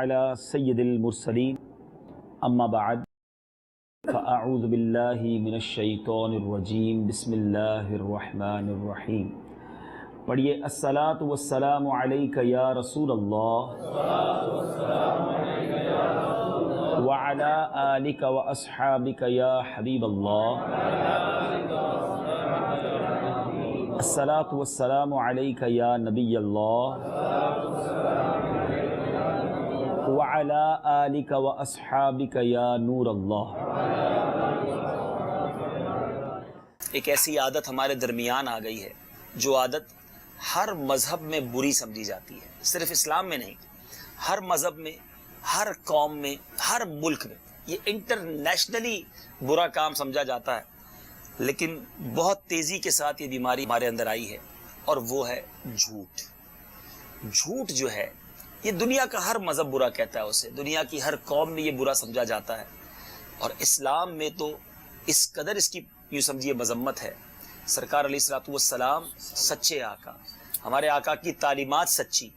على سید المرسلین اما بعد فاعوذ باللہ من الشیطان الرجیم بسم اللہ الرحمن الرحیم. پڑھیے الصلاۃ والسلام علیک یا رسول اللہ وعلی آلک واصحابک یا حبیب اللہ. الصلاۃ والسلام علیک یا نبی اللہ وعلی آلک واصحابک یا نور اللہ. ایک ایسی عادت ہمارے درمیان آ گئی ہے جو عادت ہر مذہب میں بری سمجھی جاتی ہے، صرف اسلام میں نہیں، ہر مذہب میں، ہر قوم میں، ہر ملک میں یہ انٹرنیشنلی برا کام سمجھا جاتا ہے. لیکن بہت تیزی کے ساتھ یہ بیماری ہمارے اندر آئی ہے اور وہ ہے جھوٹ. جھوٹ جو ہے یہ دنیا کا ہر مذہب برا کہتا ہے اسے، دنیا کی ہر قوم میں یہ برا سمجھا جاتا ہے، اور اسلام میں تو اس قدر اس کی یوں سمجھیے مذمت ہے. سرکار علیہ الصلوۃ والسلام سچے آقا، ہمارے آقا کی تعلیمات سچی،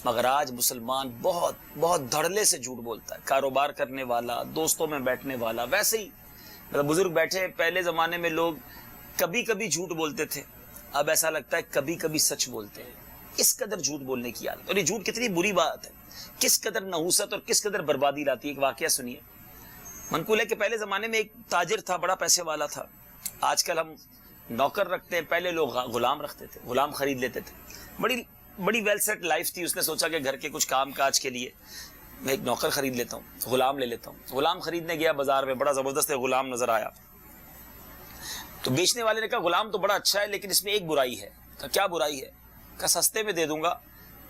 مگر آج مسلمان بہت بہت دھڑلے سے جھوٹ بولتا ہے. کاروبار کرنے والا، دوستوں میں بیٹھنے والا، ویسے ہی بزرگ بیٹھے. پہلے زمانے میں لوگ کبھی کبھی جھوٹ بولتے تھے، اب ایسا لگتا ہے کبھی کبھی سچ بولتے ہیں. اس قدر جھوٹ بولنے کی عادت، اور یہ جھوٹ کتنی بری بات ہے، کس قدر نحوست اور کس قدر بربادی لاتی ہے. ایک واقعہ سنیے. منقول ہے کہ پہلے زمانے میں ایک تاجر تھا، بڑا پیسے والا تھا. آج کل ہم نوکر رکھتے ہیں، پہلے لوگ غلام رکھتے تھے، غلام خرید لیتے تھے. بڑی ویل سیٹ لائف تھی. اس نے سوچا کہ گھر کے کچھ کام کاج کے لیے میں ایک نوکر خرید لیتا ہوں، غلام لے لیتا ہوں. غلام خریدنے گیا بازار میں، بڑا زبردست غلام نظر آیا تو بیچنے والے نے کہا غلام تو بڑا اچھا ہے لیکن اس میں ایک برائی ہے. کہا کیا برائی ہے؟ کہا سستے میں دے دوں گا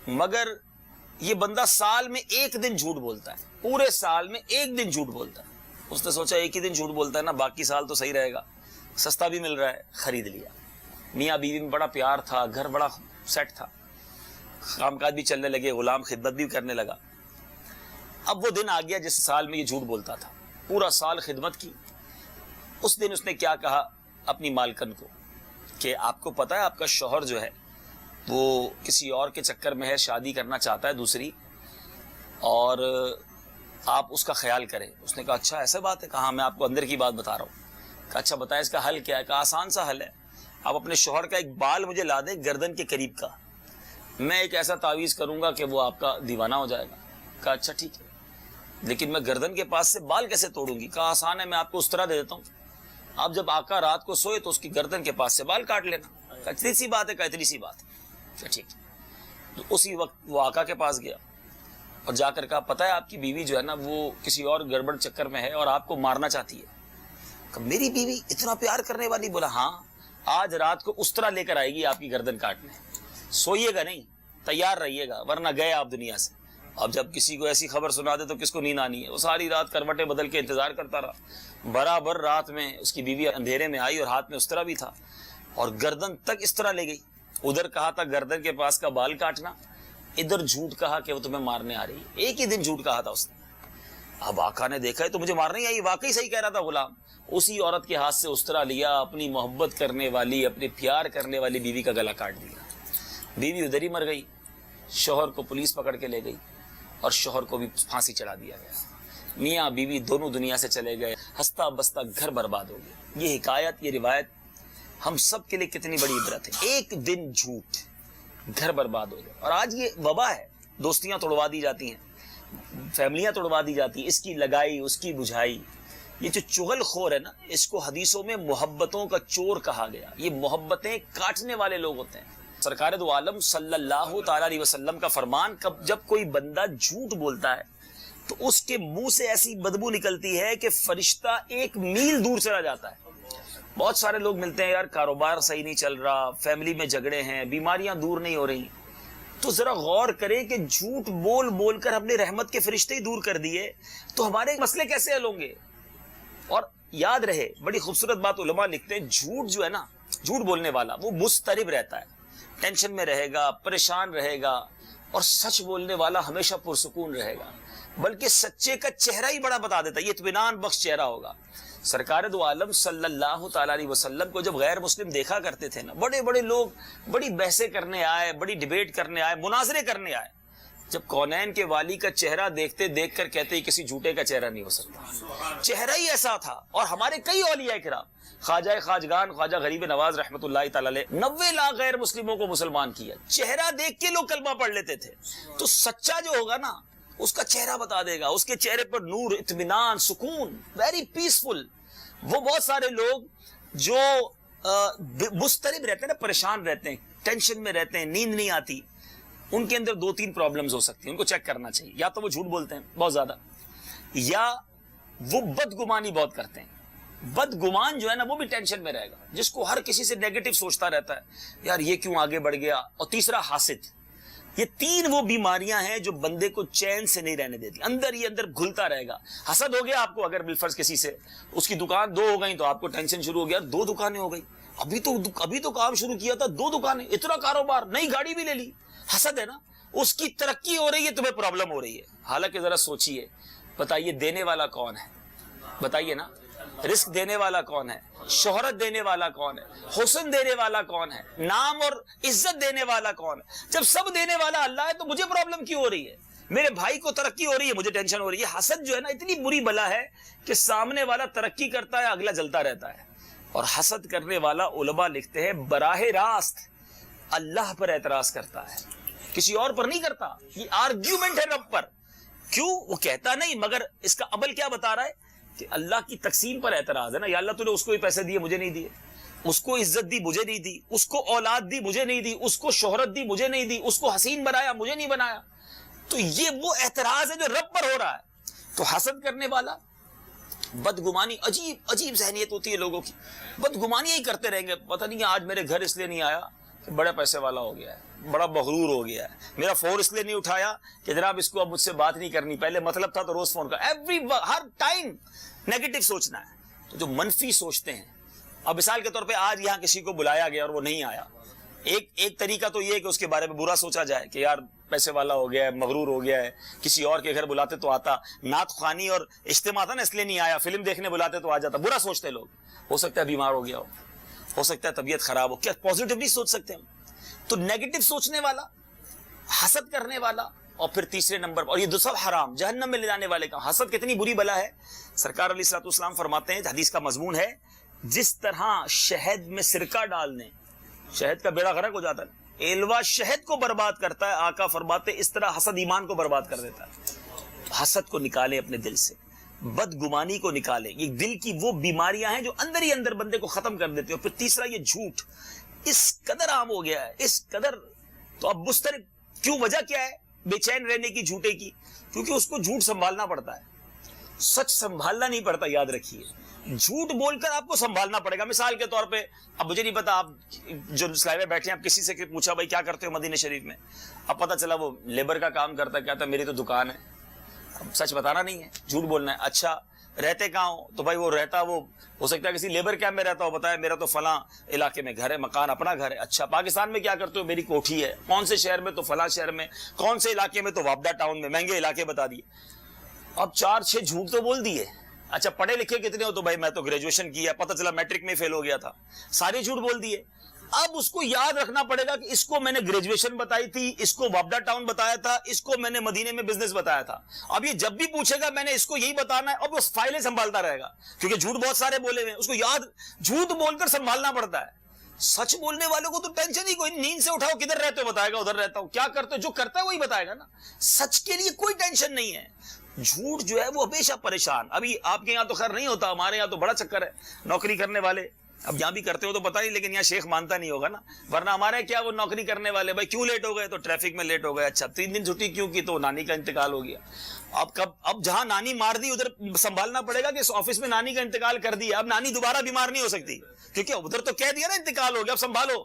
مگر یہ بندہ سال میں ایک دن جھوٹ بولتا ہے، پورے سال میں ایک دن جھوٹ بولتا ہے. اس نے سوچا ایک ہی دن جھوٹ بولتا ہے نا، باقی سال تو صحیح رہے گا، سستا بھی مل رہا ہے. خرید لیا. میاں بیوی میں بڑا پیار تھا، گھر بڑا سیٹ تھا، کام کاج بھی چلنے لگے، غلام خدمت بھی کرنے لگا. اب وہ دن آ گیا جس سال میں یہ جھوٹ بولتا تھا. پورا سال خدمت کی. اس دن اس نے کیا کہا اپنی مالکن کو کہ آپ کو پتا ہے آپ کا شوہر جو ہے وہ کسی اور کے چکر میں ہے، شادی کرنا چاہتا ہے دوسری، اور آپ اس کا خیال کریں. اس نے کہا اچھا ایسا بات ہے؟ کہا میں آپ کو اندر کی بات بتا رہا ہوں. کہا اچھا بتائیں اس کا حل کیا ہے؟ کہا آسان سا حل ہے، آپ اپنے شوہر کا ایک بال مجھے لا دیں گردن کے قریب کا، میں ایک ایسا تعویذ کروں گا کہ وہ آپ کا دیوانہ ہو جائے گا. کہا اچھا ٹھیک ہے، لیکن میں گردن کے پاس سے بال کیسے توڑوں گی؟ کہا آسان ہے، میں آپ کو اس طرح دے دیتا ہوں، آپ جب آقا رات کو سوئے تو اس کی گردن کے پاس سے بال کاٹ لینا. کہا اتنی سی بات ہے؟ کہا اتنی سی بات ہے. ٹھیک. تو اسی وقت وہ آقا کے پاس گیا اور جا کر کہا پتہ ہے آپ کی بیوی جو ہے نا وہ کسی اور گڑبڑ چکر میں ہے اور آپ کو مارنا چاہتی ہے. کہ میری بیوی اتنا پیار کرنے والی؟ بولا ہاں، آج رات کو اس طرح لے کر آئے گی آپ کی گردن کاٹنے. سوئیے گا نہیں، تیار رہیے گا ورنہ گئے آپ دنیا سے. اب جب کسی کو ایسی خبر سنا دے تو کس کو نیند آنی ہے. وہ ساری رات کروٹیں بدل کے انتظار کرتا رہا. برابر رات میں اس کی بیوی اندھیرے میں آئی اور ہاتھ میں اس طرح بھی تھا اور گردن تک اس طرح لے گئی. ادھر کہا تھا گردن کے پاس کا بال کاٹنا، ادھر جھوٹ کہا کہ وہ تمہیں مارنے آ رہی ہے. ایک ہی دن جھوٹ کہا تھا اس نے. اب آقا نے دیکھا ہے تو مجھے مارنے ہی آئی، واقعی صحیح کہہ رہا تھا غلام. اسی عورت کے ہاتھ سے اس طرح لیا، اپنی محبت کرنے والی، اپنے پیار کرنے والی بیوی کا گلا کاٹ دیا. بیوی ادھر ہی مر گئی. شوہر کو پولیس پکڑ کے لے گئی اور شوہر کو بھی پھانسی چڑھا دیا گیا. میاں بیوی دونوں دنیا سے چلے گئے، ہنستا بستا گھر برباد ہو گیا. یہ حکایت، یہ روایت ہم سب کے لیے کتنی بڑی عبرت ہے. ایک دن جھوٹ، گھر برباد ہو گیا. اور آج یہ وبا ہے، دوستیاں توڑوا دی جاتی ہیں، فیملیاں توڑوا دی جاتی ہیں، اس کی لگائی اس کی بجھائی. یہ جو چغل خور ہے نا، اس کو حدیثوں میں محبتوں کا چور کہا گیا. یہ محبتیں کاٹنے والے لوگ ہوتے ہیں. سرکار دو عالم صلی اللہ تعالی علیہ وسلم کا فرمان، جب کوئی بندہ جھوٹ بولتا ہے تو اس کے منہ سے ایسی بدبو نکلتی ہے کہ فرشتہ 1 میل دور چلا جاتا ہے. بہت سارے لوگ ملتے ہیں، یار کاروبار صحیح نہیں چل رہا، فیملی میں جھگڑے ہیں، بیماریاں دور نہیں ہو رہی. تو ذرا غور کریں کہ جھوٹ بول بول کر ہم نے رحمت کے فرشتے ہی دور کر دیے تو ہمارے مسئلے کیسے حل ہوں گے؟ اور یاد رہے، بڑی خوبصورت بات علماء لکھتے ہیں، جھوٹ جو ہے نا، جھوٹ بولنے والا وہ مضطرب رہتا ہے، ٹینشن میں رہے گا، پریشان رہے گا. اور سچ بولنے والا ہمیشہ پرسکون رہے گا، بلکہ سچے کا چہرہ ہی بڑا بتا دیتا ہے، یہ اطمینان بخش چہرہ ہوگا. سرکار دو عالم صلی اللہ تعالی علیہ وسلم کو جب غیر مسلم دیکھا کرتے تھے نا، بڑے بڑے لوگ بڑی بحثیں کرنے آئے، بڑی ڈیبیٹ کرنے آئے، مناظرے کرنے آئے، جب کونین کے والی کا چہرہ دیکھتے دیکھ کر کہتے ہیں کسی جھوٹے کا چہرہ نہیں ہو سکتا، چہرہ ہی ایسا تھا. اور ہمارے کئی اولیاء کرام، خواجہ خواجگان خواجہ غریب نواز رحمۃ اللہ تعالی علیہ 90 لاکھ غیر مسلموں کو مسلمان کیا، چہرہ دیکھ کے لوگ کلمہ پڑھ لیتے تھے. تو سچا جو ہوگا نا اس کا چہرہ بتا دے گا، اس کے چہرے پر نور، اطمینان، سکون، ویری پیسفل. وہ بہت سارے لوگ جو مضطرب رہتے ہیں نا، پریشان رہتے ہیں، ٹینشن میں رہتے ہیں، نیند نہیں آتی، ان کے اندر 2-3 پرابلمز ہو سکتی ہیں، ان کو چیک کرنا چاہیے. یا تو وہ جھوٹ بولتے ہیں بہت زیادہ، یا وہ بدگمانی بہت کرتے ہیں. بدگمان جو ہے نا وہ بھی ٹینشن میں رہے گا، جس کو ہر کسی سے نیگیٹو سوچتا رہتا ہے، یار یہ کیوں آگے بڑھ گیا. اور تیسرا حاسد. یہ 3 وہ بیماریاں ہیں جو بندے کو چین سے نہیں رہنے دیتی، اندر ہی اندر گھلتا رہے گا. حسد ہو گیا آپ کو، اگر بالفرض کسی سے اس کی دکان 2 ہو گئی تو آپ کو ٹینشن شروع ہو گیا، 2 دکانیں ہو گئی، ابھی تو کام شروع کیا تھا، 2 دکانیں، اتنا کاروبار، نئی گاڑی بھی لے لی. حسد ہے نا، اس کی ترقی ہو رہی ہے، تمہیں پرابلم ہو رہی ہے. حالانکہ ذرا سوچئے، بتائیے دینے والا کون ہے؟ بتائیے نا، رزق دینے والا کون ہے؟ شہرت دینے والا کون ہے؟ حسن دینے والا کون ہے؟ نام اور عزت دینے والا کون ہے؟ جب سب دینے والا اللہ ہے تو مجھے پرابلم کیوں ہو رہی ہے؟ میرے بھائی کو ترقی ہو رہی ہے، مجھے ٹینشن ہو رہی ہے. حسد جو ہے نا اتنی بری بلا ہے کہ سامنے والا ترقی کرتا ہے، اگلا جلتا رہتا ہے. اور حسد کرنے والا علماء لکھتے ہیں براہ راست اللہ پر اعتراض کرتا ہے، کسی اور پر نہیں کرتا. یہ آرگیومنٹ ہے رب پر. کیوں؟ وہ کہتا نہیں، مگر اس کا عمل کیا بتا رہا ہے کہ اللہ کی تقسیم پر اعتراض ہے نا. یا اللہ تو نے اس کو ہی پیسے دیے، مجھے نہیں دیے، اس کو عزت دی، مجھے نہیں دی، اس کو اولاد دی، مجھے نہیں دی، اس کو شہرت دی، مجھے نہیں دی، اس کو حسین بنایا، مجھے نہیں بنایا. تو یہ وہ اعتراض ہے جو رب پر ہو رہا ہے. تو حسد کرنے والا، بدگمانی، عجیب ذہنیت ہوتی ہے لوگوں کی، بدگمانی ہی کرتے رہیں گے. پتہ نہیں آج میرے گھر اس لیے نہیں آیا کہ بڑے پیسے والا ہو گیا ہے، بڑا مغرور ہو گیا ہے. میرا فون اس لیے نہیں اٹھایا کہ جناب اس کو اب مجھ سے بات نہیں کرنی، پہلے مطلب تھا تو روز فون کا. ہر ٹائم نیگیٹو سوچنا ہے. تو جو منفی سوچتے ہیں، اب مثال کے طور پہ آج یہاں کسی کو بلایا گیا اور وہ نہیں آیا، ایک طریقہ تو یہ ہے کہ اس کے بارے میں برا سوچا جائے کہ یار پیسے والا ہو گیا ہے، مغرور ہو گیا ہے، کسی اور کے گھر بلاتے تو آتا، نعت خوانی اور اجتماع تھا نا اس لیے نہیں آیا، فلم دیکھنے بلاتے تو آ جاتا. برا سوچتے لوگ. ہو سکتا ہے بیمار ہو گیا ہو سکتا ہے طبیعت خراب ہو. کیا پازیٹیو نہیں سوچ سکتے ہم؟ تو نیگیٹو سوچنے والا، حسد کرنے والا، اور پھر تیسرے نمبر پر، اور یہ دو سب حرام، جہنم میں لے جانے والے کا. حسد کتنی بری بلا ہے. سرکار علیہ الصلوۃ والسلام فرماتے ہیں، حدیث کا مضمون ہے، جس طرح شہد میں سرکہ ڈالنے شہد کا بیڑا غرق ہو جاتا ہے، ایلوا شہد کو برباد کرتا ہے، آقا فرماتے اس طرح حسد ایمان کو برباد کر دیتا ہے. حسد کو نکالیں اپنے دل سے، بدگمانی کو نکالیں. یہ دل کی وہ بیماریاں ہیں جو اندر ہی اندر بندے کو ختم کر دیتے. اور پھر تیسرا یہ جھوٹ اس قدر عام ہو گیا ہے، اس قدر. تو اب مسترب کیوں، وجہ کیا ہے بے چین رہنے کی جھوٹے کی؟ کیونکہ اس کو جھوٹ سنبھالنا پڑتا ہے، سچ سنبھالنا نہیں پڑتا. یاد رکھیے، جھوٹ بول کر آپ کو سنبھالنا پڑے گا. مثال کے طور پہ، اب مجھے نہیں پتا آپ جو سلائے میں بیٹھے ہیں، آپ کسی سے پوچھا بھائی کیا کرتے ہو مدینہ شریف میں، اب پتا چلا وہ لیبر کا کام کرتا ہے، کہتا ہے میری تو دکان ہے. اب سچ بتانا نہیں ہے، جھوٹ بولنا ہے. اچھا رہتے کہاں ہو؟ تو بھائی وہ رہتا، وہ ہو سکتا ہے کسی لیبر کیمپ میں رہتا ہو، بتایا میرا تو فلاں علاقے میں گھر ہے، مکان اپنا گھر ہے. اچھا پاکستان میں کیا کرتے ہو؟ میری کوٹھی ہے. کون سے شہر میں؟ تو فلاں شہر میں. کون سے علاقے میں؟ تو وابڈا ٹاؤن میں. مہنگے علاقے بتا دیے. اب 4-6 جھوٹ تو بول دیے. اچھا پڑھے لکھے کتنے ہو؟ تو بھائی میں تو گریجویشن کیا، پتہ چلا میٹرک میں فیل ہو گیا تھا. سارے جھوٹ بول دیے. اب اس کو یاد رکھنا پڑے گا کہ اس کو میں نے گریجویشن بتائی تھی، اس کو وابڈا ٹاؤن بتایا تھا، اس کو میں نے مدینے میں بزنس بتایا تھا. اب یہ جب بھی پوچھے گا میں نے اس کو یہی بتانا ہے، اب وہ فائلیں سنبھالتا رہے گا کیونکہ جھوٹ بہت سارے بولے ہوئے ہیں. اس کو یاد جھوٹ بول کر سنبھالنا پڑتا ہے. سچ بولنے والوں کو تو ٹینشن ہی کوئی. نیند سے اٹھاؤ کدھر رہتے ہو بتائے گا، ادھر رہتا ہوں. کیا کرتے ہو؟ جو کرتا ہے وہی بتائے گا نا. سچ کے لیے کوئی ٹینشن نہیں ہے. جھوٹ جو ہے وہ ہمیشہ پریشان. ابھی آپ کے یہاں تو خیر نہیں ہوتا، ہمارے یہاں تو بڑا چکر ہے. نوکری کرنے والے، اب یہاں بھی کرتے ہو تو پتہ نہیں، لیکن یہاں شیخ مانتا نہیں ہوگا نا. ورنہ ہمارے کیا وہ نوکری کرنے والے، بھائی کیوں لیٹ ہو گئے؟ تو ٹریفک میں لیٹ ہو گئے. اچھا 3 دن چھٹی کیوں کی؟ تو نانی کا انتقال ہو گیا. اب جہاں نانی مار دی ادھر سنبھالنا پڑے گا کہ اس آفس میں نانی کا انتقال کر دیا. اب نانی دوبارہ بیمار نہیں ہو سکتی کیونکہ ادھر تو کہہ دیا نا انتقال ہو گیا، اب سنبھالو.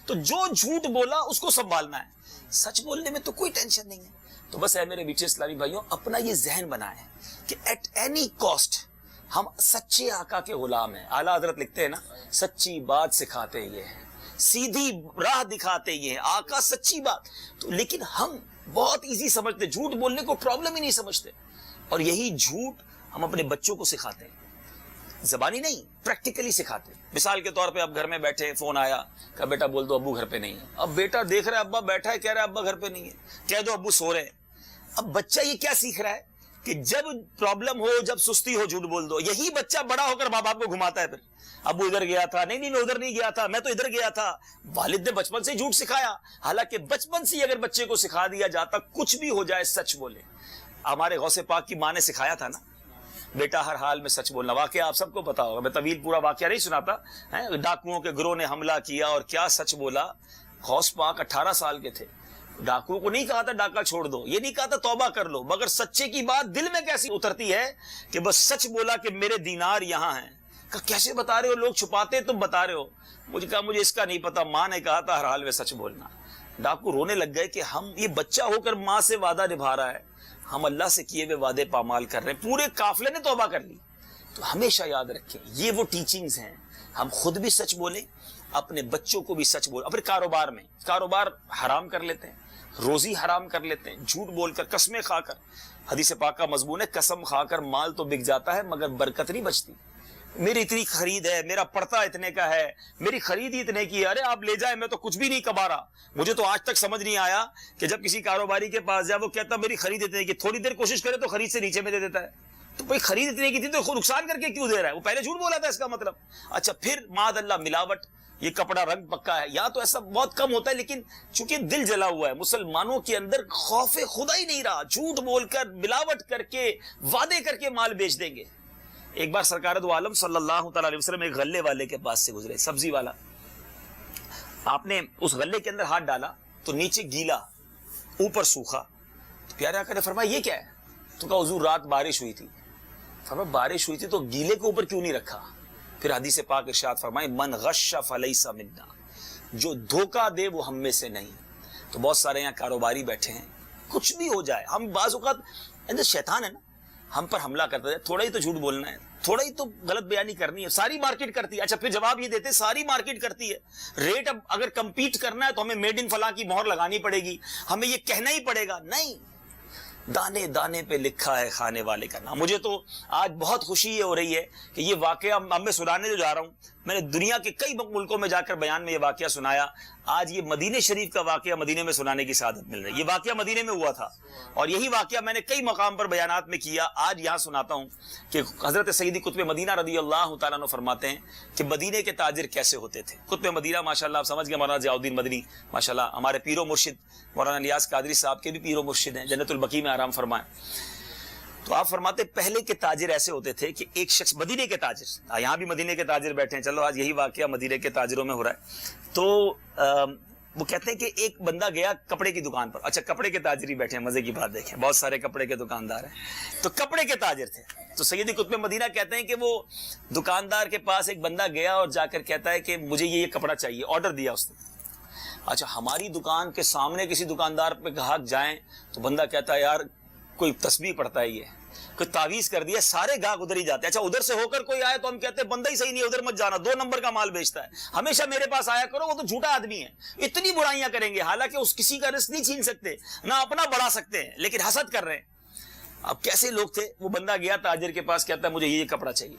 تو جو جھوٹ بولا اس کو سنبھالنا ہے. سچ بولنے میں تو کوئی ٹینشن نہیں ہے. تو بس ہے میرے بیچے اسلامی بھائیوں، اپنا یہ ذہن بنائیں کہ ایٹ اینی کاسٹ ہم سچے آقا کے غلام ہیں. اعلیٰ حضرت لکھتے ہیں نا، سچی بات سکھاتے یہ ہیں، سیدھی راہ دکھاتے یہ ہیں آقا، سچی بات. تو لیکن ہم بہت ایزی سمجھتے، جھوٹ بولنے کو پرابلم ہی نہیں سمجھتے. اور یہی جھوٹ ہم اپنے بچوں کو سکھاتے ہیں، زبانی نہیں، پریکٹیکلی سکھاتے ہیں. مثال کے طور پہ اب گھر میں بیٹھے، فون آیا، کہا بیٹا بول دو ابو گھر پہ نہیں ہے. اب بیٹا دیکھ رہا ہے ابا بیٹھا ہے، کہہ رہا ہے ابا گھر پہ نہیں ہے. کہہ دو ابو سو رہے ہیں. اب بچہ یہ کیا سیکھ رہا ہے کہ جب پرابلم ہو، جب سستی ہو، جھوٹ بول دو. یہی بچہ بڑا ہو کر ماں باپ کو گھماتا ہے، پھر ابو ادھر گیا تھا، نہیں میں ادھر نہیں گیا تھا، میں تو ادھر گیا تھا. والد نے بچپن سے جھوٹ سکھایا. حالانکہ بچپن سے اگر بچے کو سکھا دیا جاتا کچھ بھی ہو جائے سچ بولے. ہمارے غوث پاک کی ماں نے سکھایا تھا نا، بیٹا ہر حال میں سچ بولنا. واقعہ آپ سب کو پتا ہوگا، میں طویل پورا واقعہ نہیں سناتا. ڈاکوؤں کے گروہ نے حملہ کیا اور کیا سچ بولا. غوث پاک 18 سال کے تھے. ڈاکو کو نہیں کہا تھا ڈاکہ چھوڑ دو، یہ نہیں کہا تھا توبہ کر لو، مگر سچے کی بات دل میں کیسی اترتی ہے کہ بس سچ بولا کہ میرے دینار یہاں ہیں. کہا کیسے بتا رہے ہو، لوگ چھپاتے تم بتا رہے ہو. مجھے کہا مجھے اس کا نہیں پتا، ماں نے کہا تھا ہر حال میں سچ بولنا. ڈاکو رونے لگ گئے کہ ہم یہ بچہ ہو کر ماں سے وعدہ نبھا رہا ہے، ہم اللہ سے کیے ہوئے وعدے پامال کر رہے ہیں. پورے قافلے نے توبہ کر لی. تو ہمیشہ یاد رکھیں یہ وہ ٹیچنگز ہیں. ہم خود بھی سچ بولیں، اپنے بچوں کو بھی سچ بولیں. اپنے کاروبار حرام کر لیتے ہیں، روزی حرام کر لیتے ہیں، جھوٹ بول کر، قسمیں کھا کر. حدیث پاک کا مضمون ہے قسم کھا کر مال تو بک جاتا ہے مگر برکت نہیں بچتی. میری اتنی خرید ہے، میرا پڑتا اتنے کا ہے، میری خرید ہی اتنے کی ہے. ارے آپ لے جائیں، میں تو کچھ بھی نہیں کما رہا. مجھے تو آج تک سمجھ نہیں آیا کہ جب کسی کاروباری کے پاس جائے وہ کہتا میری خرید اتنے کی، تھوڑی دیر کوشش کرے تو خرید سے نیچے میں دے دیتا ہے. تو بھائی خرید اتنے کی تھی تو خود نقصان کر کے کیوں دے رہا ہے؟ وہ پہلے جھوٹ بولا تھا اس کا مطلب. اچھا پھر معاذ اللہ ملاوٹ، یہ کپڑا رنگ پکا ہے، یا تو ایسا بہت کم ہوتا ہے لیکن چونکہ دل جلا ہوا ہے. مسلمانوں کے اندر خوف خدا ہی نہیں رہا، جھوٹ بول کر ملاوٹ کر کے وعدے کر کے مال بیچ دیں گے. ایک بار سرکار دو عالم صلی اللہ تعالی علیہ وسلم ایک غلے والے کے پاس سے گزرے، سبزی والا. آپ نے اس غلے کے اندر ہاتھ ڈالا تو نیچے گیلا اوپر سوکھا. تو پیارے آقا نے فرمایا یہ کیا ہے؟ تو کہا حضور رات بارش ہوئی تھی. فرمایا بارش ہوئی تھی تو گیلے کے اوپر کیوں نہیں رکھا؟ پھر حدیث پاک ارشاد فرمائے من غش فلیس منا، جو دھوکہ دے وہ ہم میں سے نہیں. تو بہت سارے یہاں کاروباری بیٹھے ہیں، کچھ بھی ہو جائے، ہم بعض اوقات شیطان ہے نا ہم پر حملہ کرتا ہے، تھوڑا ہی تو جھوٹ بولنا ہے، تھوڑا ہی تو غلط بیانی کرنی ہے، ساری مارکیٹ کرتی ہے. اچھا پھر جواب یہ دیتے ساری مارکیٹ کرتی ہے، ریٹ اب اگر کمپیٹ کرنا ہے تو ہمیں میڈ ان فلاں کی مہر لگانی پڑے گی، ہمیں یہ کہنا ہی پڑے گا. نہیں، دانے دانے پہ لکھا ہے کھانے والے کا نام. مجھے تو آج بہت خوشی ہو رہی ہے کہ یہ واقعہ میں سنانے جو جا رہا ہوں، میں نے دنیا کے کئی ملکوں میں جا کر بیان میں یہ واقعہ سنایا. آج یہ مدینے شریف کا واقعہ مدینے میں سنانے کی سعادت مل رہی ہے. یہ واقعہ مدینے میں ہوا تھا اور یہی واقعہ میں نے کئی مقام پر بیانات میں کیا. آج یہاں سناتا ہوں کہ حضرت سیدی قطب مدینہ رضی اللہ تعالیٰ عنہ فرماتے ہیں کہ مدینے کے تاجر کیسے ہوتے تھے. قطب مدینہ ماشاءاللہ آپ سمجھ گئے، مولانا ضیاء الدین مدنی ماشاءاللہ ہمارے پیر و مرشد مولانا الیاس قادری صاحب کے بھی پیر و مرشد ہیں، جنت البقیع میں آرام فرمائیں. تو آپ فرماتے پہلے کے تاجر ایسے ہوتے تھے کہ ایک شخص مدینے کے تاجر، یہاں بھی مدینے کے تاجر بیٹھے ہیں، چلو آج یہی واقعہ مدینے کے تاجروں میں ہو رہا ہے. تو وہ کہتے ہیں کہ ایک بندہ گیا کپڑے کی دکان پر. اچھا کپڑے کے تاجر ہی بیٹھے ہیں، مزے کی بات دیکھیں، بہت سارے کپڑے کے دکاندار ہیں. تو کپڑے کے تاجر تھے. تو سیدی قطب مدینہ کہتے ہیں کہ وہ دکاندار کے پاس ایک بندہ گیا اور جا کر کہتا ہے کہ مجھے یہ کپڑا چاہیے، آرڈر دیا اس نے. اچھا ہماری دکان کے سامنے کسی دکاندار پہ گاہک جائیں تو بندہ کہتا ہے یار کوئی تسبیح پڑھتا ہے، یہ کوئی تعویذ کر دیا، سارے گاہک ادھر ہی جاتے ہیں. اچھا ادھر سے ہو کر کوئی آئے تو ہم کہتے ہیں بندہ ہی صحیح نہیں ہے، ادھر مت جانا، 2 نمبر کا مال بیچتا ہے، ہمیشہ میرے پاس آیا کرو، وہ تو جھوٹا آدمی ہے. اتنی برائیاں کریں گے، حالانکہ اس کسی کا رزق نہیں چھین سکتے، نہ اپنا بڑھا سکتے ہیں، لیکن حسد کر رہے ہیں. اب کیسے لوگ تھے؟ وہ بندہ گیا تاجر کے پاس، کہتا ہے مجھے یہ کپڑا چاہیے.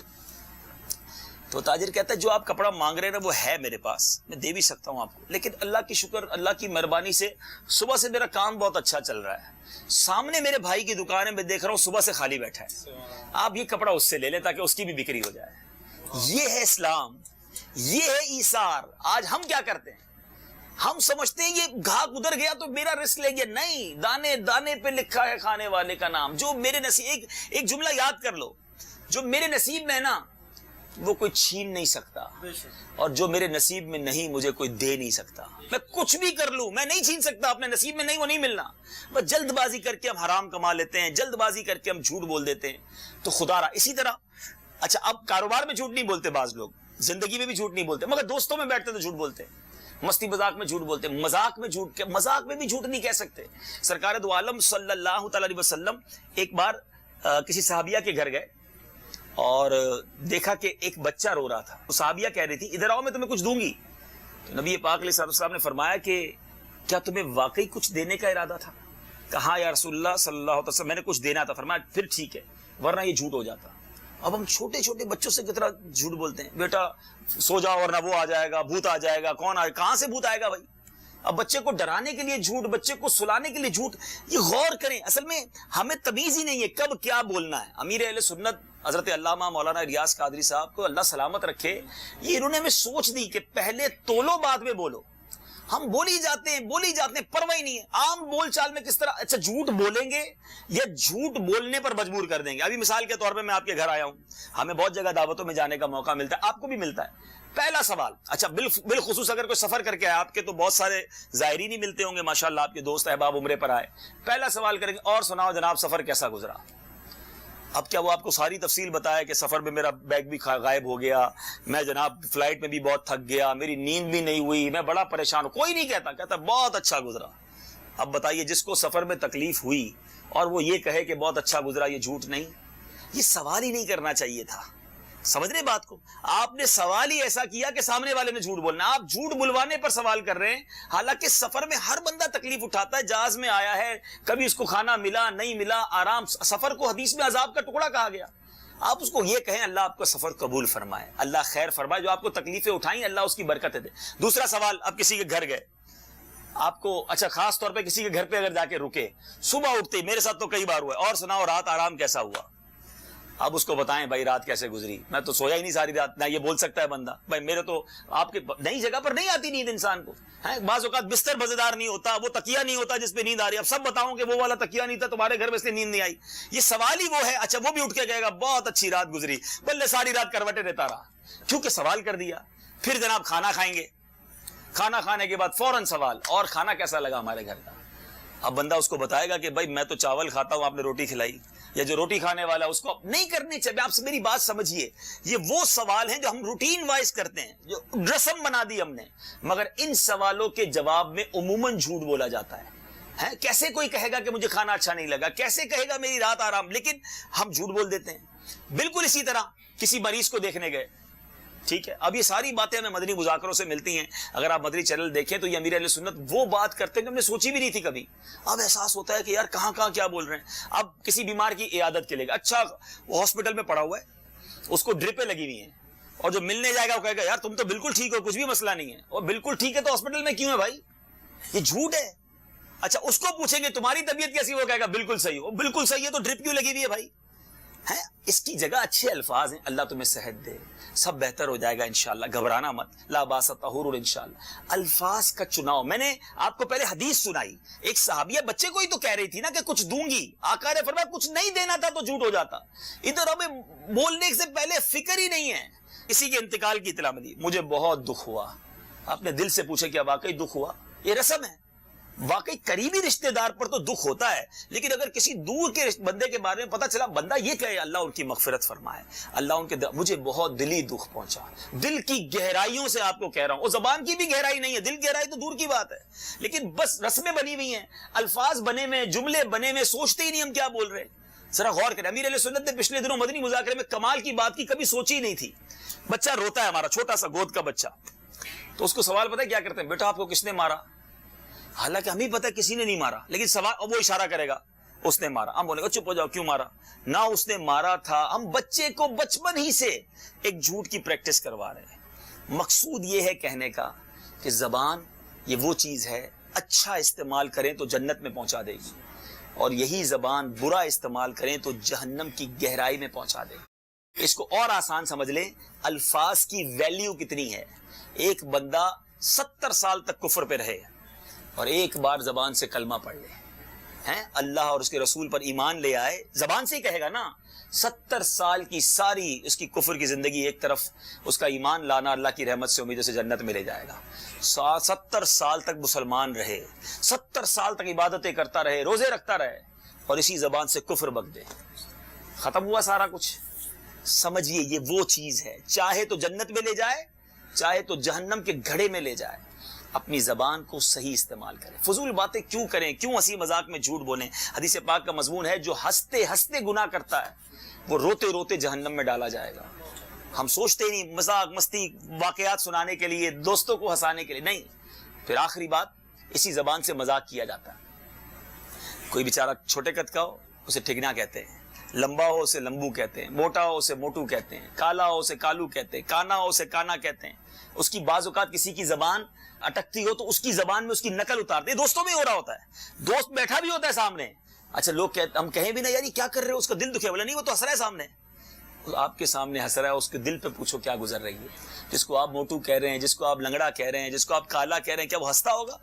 تو تاجر کہتا ہے جو آپ کپڑا مانگ رہے ہیں نا وہ ہے میرے پاس، میں دے بھی سکتا ہوں آپ کو، لیکن اللہ کی شکر، اللہ کی مہربانی سے صبح سے میرا کام بہت اچھا چل رہا ہے. سامنے میرے بھائی کی دکان ہے، میں دیکھ رہا ہوں صبح سے خالی بیٹھا ہے، آپ یہ کپڑا اس سے لے لیں تاکہ اس کی بھی بکری ہو جائے. یہ ہے اسلام، یہ ہے ایثار. آج ہم کیا کرتے ہیں؟ ہم سمجھتے ہیں یہ گاہک ادھر گیا تو میرا رزق لے گیا. نہیں، دانے دانے پہ لکھا ہے کھانے والے کا نام. جو میرے نصیب، ایک جملہ یاد کر لو، جو میرے نصیب میں ہے نا وہ کوئی چھین نہیں سکتا، اور جو میرے نصیب میں نہیں مجھے کوئی دے نہیں سکتا. میں کچھ بھی کر لوں میں نہیں چھین سکتا، اپنے نصیب میں نہیں وہ نہیں ملنا. بس جلد بازی کر کے ہم حرام کما لیتے ہیں، جلد بازی کر کے ہم جھوٹ بول دیتے ہیں. تو خدا را اسی طرح. اچھا اب کاروبار میں جھوٹ نہیں بولتے بعض لوگ، زندگی میں بھی جھوٹ نہیں بولتے، مگر دوستوں میں بیٹھتے تو جھوٹ بولتے ہیں، مستی مذاق میں جھوٹ بولتے ہیں. مذاق میں جھوٹ، مذاق میں بھی جھوٹ نہیں کہہ سکتے. سرکار دو عالم صلی اللہ تعالی علیہ وسلم ایک بار کسی صحابیہ کے گھر گئے اور دیکھا کہ ایک بچہ رو رہا تھا. صحابیہ کہہ رہی تھی ادھر آؤ میں تمہیں کچھ دوں گی. تو نبی پاک علیہ السلام نے فرمایا کہ کیا تمہیں واقعی کچھ دینے کا ارادہ تھا؟ کہا یا رسول اللہ صلی اللہ علیہ وسلم میں نے کچھ دینا تھا. فرمایا پھر ٹھیک ہے، ورنہ یہ جھوٹ ہو جاتا. اب ہم چھوٹے چھوٹے بچوں سے کتنا جھوٹ بولتے ہیں، بیٹا سو جاؤ ورنہ وہ آ جائے گا، بھوت آ جائے گا. کون آئے؟ کہاں سے بھوت آئے گا بھائی؟ اب بچے کو ڈرانے کے لیے جھوٹ، بچے کو سلانے کے لیے جھوٹ، یہ غور کریں. اصل میں ہمیں تمیز ہی نہیں ہے کب کیا بولنا ہے. امیر اہل سنت حضرت علامہ مولانا ریاض قادری صاحب کو اللہ سلامت رکھے، یہ انہوں نے ہمیں سوچ دی کہ پہلے تولو بعد میں بولو. ہم بولی جاتے ہیں، پرواہ نہیں ہے. عام بول چال میں کس طرح اچھا جھوٹ بولیں گے یا جھوٹ بولنے پر مجبور کر دیں گے. ابھی مثال کے طور پہ میں آپ کے گھر آیا ہوں، ہمیں بہت جگہ دعوتوں میں جانے کا موقع ملتا ہے، آپ کو بھی ملتا ہے. پہلا سوال، اچھا بالخصوص اگر کوئی سفر کر کے آئے، آپ کے تو بہت سارے زائرین ہی ملتے ہوں گے ماشاءاللہ، آپ کے دوست احباب عمرے پر آئے، پہلا سوال کریں گے اور سناؤ جناب سفر کیسا گزرا. اب کیا وہ آپ کو ساری تفصیل بتایا کہ سفر میں میرا بیگ بھی غائب ہو گیا، میں جناب فلائٹ میں بھی بہت تھک گیا، میری نیند بھی نہیں ہوئی، میں بڑا پریشان ہوں. کوئی نہیں کہتا بہت اچھا گزرا. اب بتائیے جس کو سفر میں تکلیف ہوئی اور وہ یہ کہے کہ بہت اچھا گزرا، یہ جھوٹ نہیں؟ یہ سوال ہی نہیں کرنا چاہیے تھا. سمجھ رہے بات کو؟ آپ نے سوال ہی ایسا کیا کہ سامنے والے نے جھوٹ بولنا. آپ جھوٹ بلوانے پر سوال کر رہے ہیں، حالانکہ سفر میں ہر بندہ تکلیف اٹھاتا ہے. جہاز میں آیا ہے، کبھی اس کو کھانا ملا نہیں ملا، آرام. سفر کو حدیث میں عذاب کا ٹکڑا کہا گیا. آپ اس کو یہ کہیں اللہ آپ کا سفر قبول فرمائے، اللہ خیر فرمائے، جو آپ کو تکلیفیں اٹھائیں اللہ اس کی برکتیں دے. دوسرا سوال، اب کسی کے گھر گئے، آپ کو اچھا خاص طور پہ کسی کے گھر پہ اگر جا کے رکے، صبح اٹھتے، میرے ساتھ تو کئی بار ہوا ہے، اور سناؤ رات آرام کیسا ہوا. اب اس کو بتائیں بھائی رات کیسے گزری، میں تو سویا ہی نہیں ساری رات. نہ یہ بول سکتا ہے بندہ بھائی میرے تو آپ کے نئی جگہ پر نہیں آتی نیند انسان کو. بعض اوقات بستر مزیدار نہیں ہوتا، وہ تکیہ نہیں ہوتا جس پہ نیند آ رہی ہے. اب سب بتاؤں کہ وہ والا تکیہ نہیں تھا تمہارے گھر میں، اس لیے نیند نہیں آئی. یہ سوال ہی وہ ہے. اچھا وہ بھی اٹھ کے کہے گا بہت اچھی رات گزری، بلے ساری رات کروٹیں دیتا رہا، کیونکہ سوال کر دیا. پھر جناب کھانا کھائیں گے، کھانا کھانے کے بعد فوراً سوال، اور کھانا کیسا لگا ہمارے گھر کا. اب بندہ اس کو بتائے گا کہ بھائی میں تو چاول کھاتا ہوں، آپ نے روٹی کھلائی. یا جو روٹی کھانے والا اس کو نہیں کرنے چاہیے. آپ سے میری بات سمجھیے، یہ وہ سوال ہیں جو ہم روٹین وائز کرتے ہیں، جو رسم بنا دی ہم نے. مگر ان سوالوں کے جواب میں عموماً جھوٹ بولا جاتا ہے. کیسے کوئی کہے گا کہ مجھے کھانا اچھا نہیں لگا، کیسے کہے گا میری رات آرام، لیکن ہم جھوٹ بول دیتے ہیں. بالکل اسی طرح کسی مریض کو دیکھنے گئے، ٹھیک ہے. اب یہ ساری باتیں ہمیں مدنی مذاکروں سے ملتی ہیں. اگر آپ مدنی چینل دیکھیں تو یہ امیر اہل سنت وہ بات کرتے ہیں جو ہم نے سوچی بھی نہیں تھی کبھی. اب احساس ہوتا ہے کہ یار کہاں کیا بول رہے ہیں. اب کسی بیمار کی عیادت کے لیے، اچھا وہ ہاسپٹل میں پڑا ہوا ہے، اس کو ڈرپیں لگی ہوئی ہیں، اور جو ملنے جائے گا وہ کہے گا یار تم تو بالکل ٹھیک ہو، کچھ بھی مسئلہ نہیں ہے. اور بالکل ٹھیک ہے تو ہاسپٹل میں کیوں ہے بھائی؟ یہ جھوٹ ہے. اچھا اس کو پوچھیں گے تمہاری طبیعت کیسی، وہ کہے گا بالکل صحیح ہو. بالکل صحیح ہے تو ڈرپ کیوں لگی ہوئی ہے بھائی؟ اس کی جگہ اچھے الفاظ ہیں، اللہ تمہیں صحت دے، سب بہتر ہو جائے گا انشاءاللہ، گھبرانا مت، لا باس طہور انشاءاللہ. الفاظ کا چناؤ. میں نے آپ کو پہلے حدیث سنائی، ایک صحابیہ بچے کو ہی تو کہہ رہی تھی نا کہ کچھ دوں گی، آقا نے فرمایا کچھ نہیں دینا تھا تو جھوٹ ہو جاتا. ادھر ہمیں بولنے سے پہلے فکر ہی نہیں ہے. کسی کے انتقال کی اطلاع ملی، مجھے بہت دکھ ہوا. آپ نے دل سے پوچھے کیا واقعی دکھ ہوا؟ یہ رسم ہے. واقعی قریبی رشتہ دار پر تو دکھ ہوتا ہے، لیکن اگر کسی دور کے بندے کے بارے میں پتا چلا، بندہ یہ کہے اللہ ان کی مغفرت فرمائے، اللہ ان کے مجھے بہت دلی دکھ پہنچا، دل کی گہرائیوں سے آپ کو کہہ رہا ہوں. اور زبان کی بھی گہرائی نہیں ہے، دل گہرائی تو دور کی بات ہے، لیکن بس رسمیں بنی ہوئی ہیں، الفاظ بنے ہوئے، جملے بنے ہوئے، سوچتے ہی نہیں ہم کیا بول رہے ہیں. ذرا غور کریں. امیر علیہ سنت نے پچھلے دنوں مدنی مذاکرے میں کمال کی بات کی، کبھی سوچی ہی نہیں تھی. بچہ روتا ہے ہمارا چھوٹا سا گود کا بچہ، تو اس کو سوال پتہ ہے کیا کرتے ہیں؟ بیٹا آپ کو کس نے مارا؟ حالانکہ ہمیں پتہ کسی نے نہیں مارا، لیکن سوال وہ اشارہ کرے گا اس نے مارا. ہم بولے گا چپ ہو جاؤ، کیوں مارا؟ نہ اس نے مارا تھا. ہم بچے کو بچپن ہی سے ایک جھوٹ کی پریکٹس کروا رہے ہیں. مقصود یہ ہے کہنے کا کہ زبان یہ وہ چیز ہے، اچھا استعمال کریں تو جنت میں پہنچا دے گی، اور یہی زبان برا استعمال کریں تو جہنم کی گہرائی میں پہنچا دے گی. اس کو اور آسان سمجھ لیں، الفاظ کی ویلیو کتنی ہے. ایک بندہ 70 سال تک کفر پہ رہے اور ایک بار زبان سے کلمہ پڑھ لے، اللہ اور اس کے رسول پر ایمان لے آئے، زبان سے ہی کہے گا نا. 70 سال کی ساری اس کی کفر کی زندگی ایک طرف، اس کا ایمان لانا اللہ کی رحمت سے امیدوں سے جنت میں لے جائے گا. 70 سال تک مسلمان رہے، 70 سال تک عبادتیں کرتا رہے، روزے رکھتا رہے، اور اسی زبان سے کفر بک دے. ختم ہوا سارا کچھ. سمجھیے یہ وہ چیز ہے، چاہے تو جنت میں لے جائے، چاہے تو جہنم کے گھڑے میں لے جائے. اپنی زبان کو صحیح استعمال کریں. فضول باتیں کیوں کریں، کیوں ہنسی مذاق میں جھوٹ بولیں. حدیث پاک کا مضمون ہے جو ہنستے ہنستے گناہ کرتا ہے وہ روتے روتے جہنم میں ڈالا جائے گا. ہم سوچتے ہی نہیں، مذاق مستی واقعات سنانے کے لیے، دوستوں کو ہنسانے کے لیے نہیں. پھر آخری بات، اسی زبان سے مذاق کیا جاتا ہے. کوئی بیچارہ چھوٹے قد کا ہو، اسے ٹھگنا کہتے ہیں. لمبا ہو اسے لمبو کہتے ہیں، موٹا ہو اسے موٹو کہتے ہیں، کالا ہو اسے کالو کہتے ہیں، کانا ہو اسے کانا کہتے ہیں۔ اس کی بعض اوقات کسی کی زبان اٹکتی ہو تو اس کی زبان میں اس کی نقل اتارتے ہیں۔ دوستوں میں ہو رہا ہوتا ہے، دوست بیٹھا بھی ہوتا ہے سامنے، اچھا لوگ کہتے، ہم کہیں بھی نا یار یہ کیا کر رہے ہو، اس کا دل دکھے، بولا نہیں وہ تو ہنس رہا ہے سامنے، آپ کے سامنے ہنس رہا ہے، اس کے دل پہ پوچھو کیا گزر رہی ہے۔ جس کو آپ موٹو کہہ رہے ہیں، جس کو آپ لنگڑا کہہ رہے ہیں، جس کو آپ کالا کہہ رہے ہیں، کیا وہ ہنستا ہوگا؟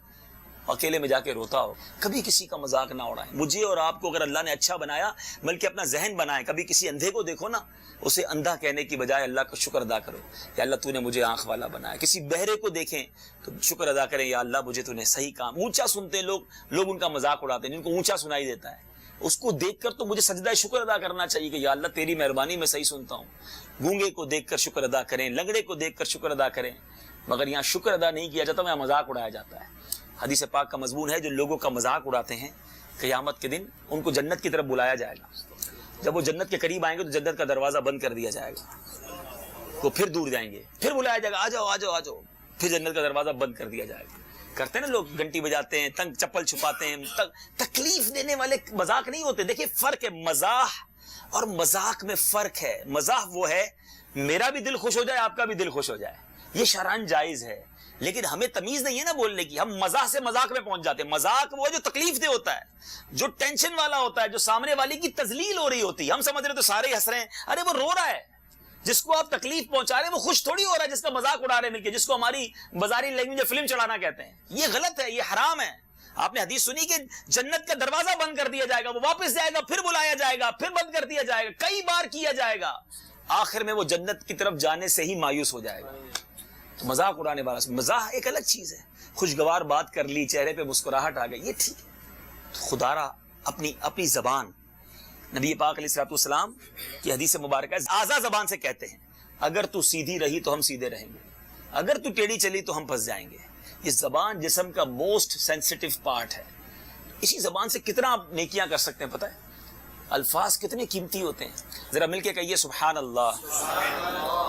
اکیلے میں جا کے روتا ہو۔ کبھی کسی کا مذاق نہ اڑائیں۔ مجھے اور آپ کو اگر اللہ نے اچھا بنایا، بلکہ اپنا ذہن بنائے، کبھی کسی اندھے کو دیکھو نا، اسے اندھا کہنے کی بجائے اللہ کا شکر ادا کرو، یا اللہ تو نے مجھے آنکھ والا بنایا۔ کسی بہرے کو دیکھیں تو شکر ادا کریں، یا اللہ مجھے تو نے صحیح کام۔ اونچا سنتے ہیں لوگ ان کا مذاق اڑاتے ہیں، جن کو اونچا سنائی دیتا ہے، اس کو دیکھ کر تو مجھے سجدہ شکر ادا کرنا چاہیے کہ یا اللہ تیری مہربانی میں صحیح سنتا ہوں۔ گونگے کو دیکھ کر شکر ادا کریں، لنگڑے کو دیکھ کر شکر ادا کریں، مگر یہاں شکر ادا نہیں کیا جاتا، یہاں مذاق اڑایا جاتا ہے۔ حدیث پاک کا مضمون ہے، جو لوگوں کا مذاق اڑاتے ہیں قیامت کے دن ان کو جنت کی طرف بلایا جائے گا۔ جب وہ جنت کے قریب آئیں گے تو جنت کا دروازہ بند کر دیا جائے گا، وہ پھر دور جائیں گے، پھر بلایا جائے گا، آ جاؤ آ جاؤ آ جاؤ، پھر جنت کا دروازہ بند کر دیا جائے گا۔ کرتے ہیں نا لوگ، گھنٹی بجاتے ہیں، تنگ چپل چھپاتے ہیں، تکلیف دینے والے مذاق نہیں ہوتے۔ دیکھیں فرق ہے، مزاح اور مذاق میں فرق ہے۔ مزاح وہ ہے میرا بھی دل خوش ہو جائے، آپ کا بھی دل خوش ہو جائے، یہ شرعاً جائز ہے، لیکن ہمیں تمیز نہیں ہے نا بولنے کی، ہم مزاح سے مذاق میں پہنچ جاتے ہیں۔ مذاق وہ ہے جو تکلیف دہ ہوتا ہے، جو ٹینشن والا ہوتا ہے، جو سامنے والی کی تذلیل ہو رہی ہوتی ہے۔ ہم سمجھ رہے تو سارے ہی ہنس رہے ہیں، ارے وہ رو رہا ہے، جس کو آپ تکلیف پہنچا رہے ہیں وہ خوش تھوڑی ہو رہا ہے، جس کا مذاق اڑا رہے ہیں مل کے، جس کو ہماری بازاری لینگویج میں فلم چڑھانا کہتے ہیں۔ یہ غلط ہے، یہ حرام ہے۔ آپ نے حدیث سنی کہ جنت کا دروازہ بند کر دیا جائے گا، وہ واپس جائے گا، پھر بلایا جائے گا، پھر بند کر دیا جائے گا، کئی بار کیا جائے گا، آخر میں وہ جنت کی طرف جانے سے ہی مایوس ہو جائے گا۔ تو مذاق اڑانے والا، مزاح ایک الگ چیز ہے، خوشگوار بات کر لی، چہرے پہ مسکراہٹ آ گئی، یہ ٹھیک ہے۔ خدا را اپنی زبان، نبی پاک علیہ الصلوۃ والسلام کی حدیث مبارکہ آزا زبان سے کہتے ہیں، اگر تو سیدھی رہی تو ہم سیدھے رہیں گے، اگر تو ٹیڑھی چلی تو ہم پھنس جائیں گے۔ یہ زبان جسم کا موسٹ سینسیٹیو پارٹ ہے، اسی زبان سے کتنا آپ نیکیاں کر سکتے ہیں پتہ ہے، الفاظ کتنے قیمتی ہوتے ہیں۔ ذرا مل کے کہیے سبحان اللہ،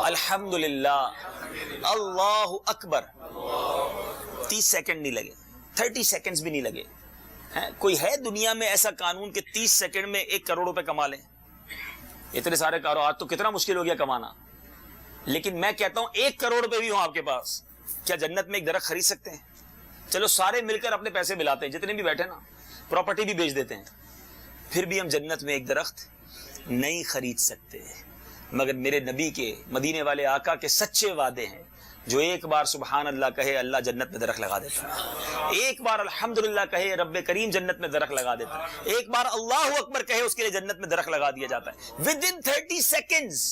الحمدللہ، اللہ اکبر۔ 30 سیکنڈ نہیں لگے، 30 سیکنڈز بھی نہیں لگے۔ کوئی ہے دنیا میں ایسا قانون کہ 30 سیکنڈ میں 1 کروڑ روپے کما لیں؟ اتنے سارے کاروبار تو کتنا مشکل ہو گیا کمانا، لیکن میں کہتا ہوں 1 کروڑ روپے بھی ہوں آپ کے پاس، کیا جنت میں ایک درخت خرید سکتے ہیں؟ چلو سارے مل کر اپنے پیسے ملاتے ہیں، جتنے بھی بیٹھے نا، پراپرٹی بھی بیچ دیتے ہیں، پھر بھی ہم جنت میں ایک درخت نہیں خرید سکتے، مگر میرے نبی کے، مدینے والے آقا کے سچے وعدے ہیں، جو ایک بار سبحان اللہ کہے اللہ جنت میں درخت لگا دیتا ہے، ایک بار الحمدللہ کہے رب کریم جنت میں درخت لگا دیتا ہے، ایک بار اللہ اکبر کہے اس کے لیے جنت میں درخت لگا دیا جاتا ہے within 30 seconds۔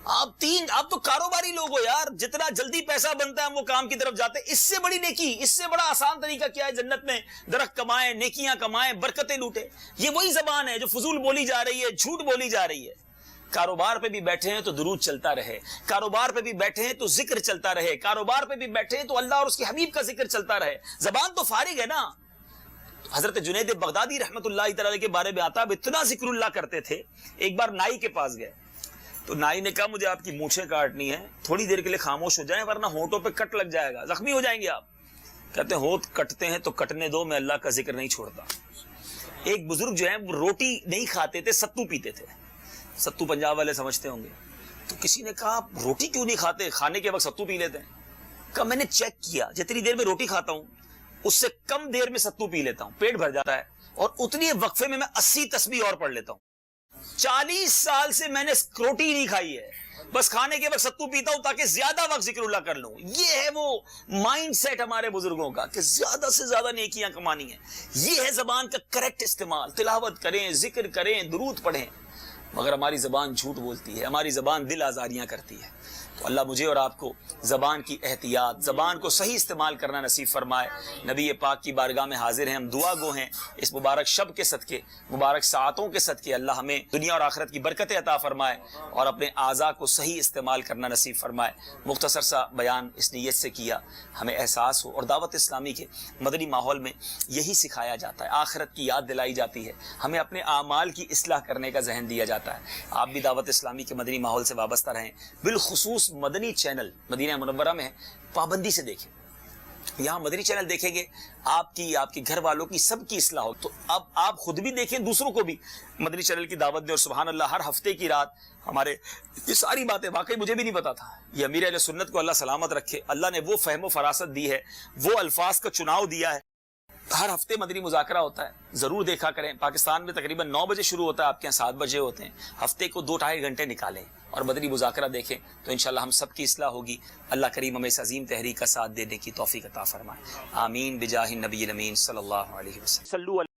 آپ تو کاروباری لوگ ہو یار، جتنا جلدی پیسہ بنتا ہے ہم وہ کام کی طرف جاتے ہیں۔ اس سے بڑی نیکی، اس سے بڑا آسان طریقہ کیا ہے جنت میں درخت کمائیں، نیکیاں کمائیں، برکتیں لوٹیں۔ یہ وہی زبان ہے جو فضول بولی جا رہی ہے، جھوٹ بولی جا رہی ہے۔ کاروبار پہ بھی بیٹھے ہیں تو درود چلتا رہے، کاروبار پہ بھی بیٹھے ہیں تو ذکر چلتا رہے، کاروبار پہ بھی بیٹھے ہیں تو اللہ اور اس کے حبیب کا ذکر چلتا رہے۔ زبان تو فارغ ہے نا۔ حضرت جنید بغدادی رحمت اللہ تعالی کے بارے میں آتا ہے، اتنا ذکر اللہ کرتے تھے، ایک بار نائی کے پاس گئے تو نائی نے کہا مجھے آپ کی مونچھیں کاٹنی ہے، تھوڑی دیر کے لیے خاموش ہو جائیں ورنہ ہونٹوں پہ کٹ لگ جائے گا، زخمی ہو جائیں گے آپ۔ کہتے ہیں ہونٹ کٹتے ہیں تو کٹنے دو، میں اللہ کا ذکر نہیں چھوڑتا۔ ایک بزرگ جو ہیں وہ روٹی نہیں کھاتے تھے، ستو پیتے تھے، ستو پنجاب والے سمجھتے ہوں گے۔ تو کسی نے کہا آپ روٹی کیوں نہیں کھاتے، کھانے کے وقت ستو پی لیتے ہیں؟ کہا میں نے چیک کیا، جتنی دیر میں روٹی کھاتا ہوں اس سے کم دیر میں ستو پی لیتا ہوں، پیٹ بھر جاتا ہے، اور اتنی وقفے میں 80 تسبیح اور پڑھ لیتا ہوں۔ 40 سال سے میں نے روٹی نہیں کھائی ہے، بس کھانے کے وقت ستو پیتا ہوں تاکہ زیادہ وقت ذکر اللہ کر لوں۔ یہ ہے وہ مائنڈ سیٹ ہمارے بزرگوں کا کہ زیادہ سے زیادہ نیکیاں کمانی ہیں۔ یہ ہے زبان کا کریکٹ استعمال، تلاوت کریں، ذکر کریں، درود پڑھیں، مگر ہماری زبان جھوٹ بولتی ہے، ہماری زبان دل آزاریاں کرتی ہے۔ تو اللہ مجھے اور آپ کو زبان کی احتیاط، زبان کو صحیح استعمال کرنا نصیب فرمائے۔ نبی پاک کی بارگاہ میں حاضر ہیں، ہم دعا گو ہیں اس مبارک شب کے صدقے، مبارک ساعتوں کے صدقے اللہ ہمیں دنیا اور آخرت کی برکتیں عطا فرمائے اور اپنے اعضاء کو صحیح استعمال کرنا نصیب فرمائے۔ مختصر سا بیان اس نیت سے کیا ہمیں احساس ہو، اور دعوت اسلامی کے مدنی ماحول میں یہی سکھایا جاتا ہے، آخرت کی یاد دلائی جاتی ہے، ہمیں اپنے اعمال کی اصلاح کرنے کا ذہن دیا جاتا ہے۔ آپ بھی دعوت اسلامی کے مدنی ماحول سے وابستہ رہیں، بالخصوص مدنی چینل مدینہ منورہ میں پابندی سے دیکھیں، یہاں مدنی چینل دیکھیں گے، آپ کی، آپ کے گھر والوں کی، سب کی اصلاح ہو. تو اب آپ خود بھی دیکھیں، دوسروں کو بھی مدنی چینل کی دعوت دیں. اور سبحان اللہ، ہر ہفتے کی رات ہمارے یہ ساری باتیں واقعی مجھے بھی نہیں پتا تھا. یہ امیر اہل سنت کو اللہ سلامت رکھے، اللہ نے وہ فہم و فراست دی ہے، وہ الفاظ کا چناؤ دیا ہے. ہر ہفتے مدنی مذاکرہ ہوتا ہے، ضرور دیکھا کریں. پاکستان میں تقریباً 9 بجے شروع ہوتا ہے، آپ کے یہاں 7 بجے ہوتے ہیں. ہفتے کو 2-2.5 گھنٹے نکالیں اور مدنی مذاکرہ دیکھیں، تو انشاءاللہ ہم سب کی اصلاح ہوگی. اللہ کریم ہمیں اس عظیم تحریک کا ساتھ دینے کی توفیق عطا فرمائے. آمین بجاہ النبی الامین صلی اللہ علیہ وسلم.